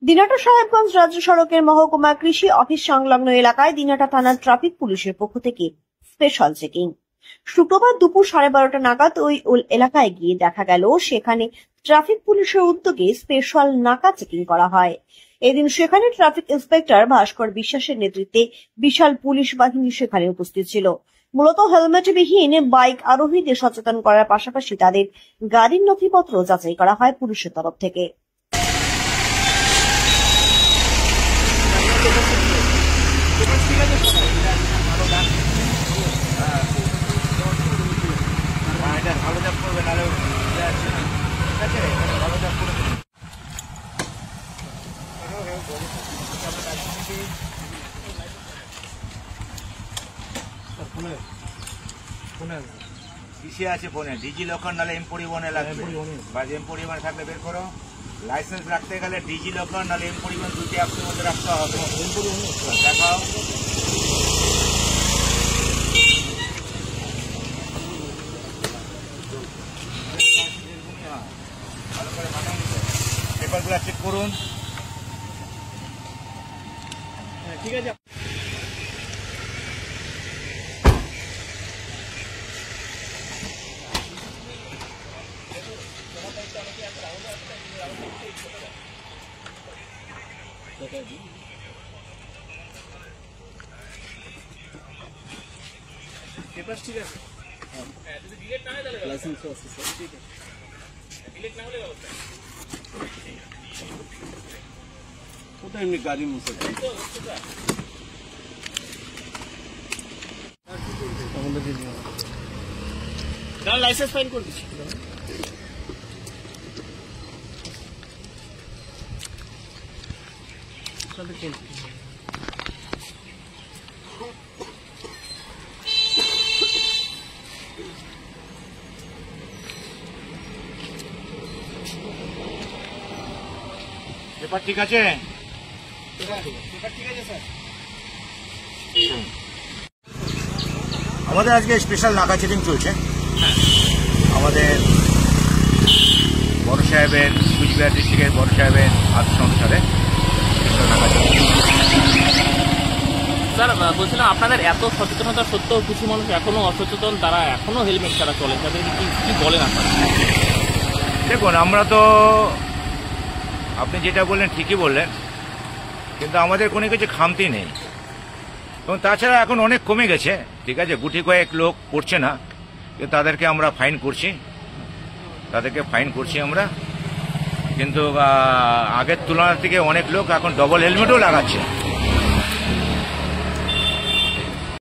দিনাটা সাহেবগঞ্জ রাজ্য সড়কের মহকুমা কৃষি অফিস সংলগ্ন এলাকায় দিনাটা থানার ট্রাফিক পুলিশের পক্ষ থেকে স্পেশাল চেকিং। শুক্রবার দুপুর 12:30 নাগাদ ওই এলাকায় গিয়ে দেখা গেল সেখানে ট্রাফিক পুলিশের উদ্যোগে স্পেশাল নাকা চেকিং করা হয়। এদিন সেখানে ট্রাফিক ইন্সপেক্টর ভাস্কর বিশ্বাসের নেতৃত্বে বিশাল পুলিশ বাহিনী সেখানে উপস্থিত ছিল। মূলত হেলমেটবিহীন বাইক আরোহীদের সচেতন করার পাশাপাশি তাদের গাড়ির নথিপত্র যাচাই করা হয় পুলিশের তরফ থেকে। কিসে আছে ফোনে? ডিজি লকার নালে এম পরিবহনে লাগবে, বা এম পরিবহন থাকলে বের করো। লাইসেন্স রাখতে গেলে ডিজি লকার নালে এম পরিবহন দুটি অ্যাপসের মধ্যে রাখতে হবে। দেখাও। ভালো করে মানায় নিতে পেপারগুলো চেক করুন। ঠিক আছে। পেপার ঠিক আছে, যদি ডিলেট না হয় তাহলে লাইসেন্সও আছে স্যার। ঠিক আছে, ডিলেট না হলে ব্যবস্থা ওটা এমনি গাড়ি মুছে লাইসেন্স ফাইন করে দিচ্ছি। পেপার ঠিক আছে? আমাদের আজকে স্পেশাল নাকা চেকিং চলছে। আমাদের বড় সাহেবের কুচবিহার ডিস্ট্রিক্টের বড় সাহেবের আদেশ অনুসারে স্যার বলছিলাম, আপনাদের এত সচেতনতা সত্ত্বেও কিছু মানুষ এখনো অসচেতন, তারা এখনো হেলমেট ছাড়া চলে, তাদেরকে কি বলেন আপনারা? দেখুন, আমরা তো আপনি যেটা বললেন ঠিকই বললেন, কিন্তু আমাদের কোনো কিছু খামতি নেই। এবং তাছাড়া এখন অনেক কমে গেছে, ঠিক আছে, গুটি কয়েক লোক করছে না, কিন্তু তাদেরকে আমরা ফাইন করছি, আমরা। কিন্তু আগের তুলনা থেকে অনেক লোক এখন ডবল হেলমেটও লাগাচ্ছে।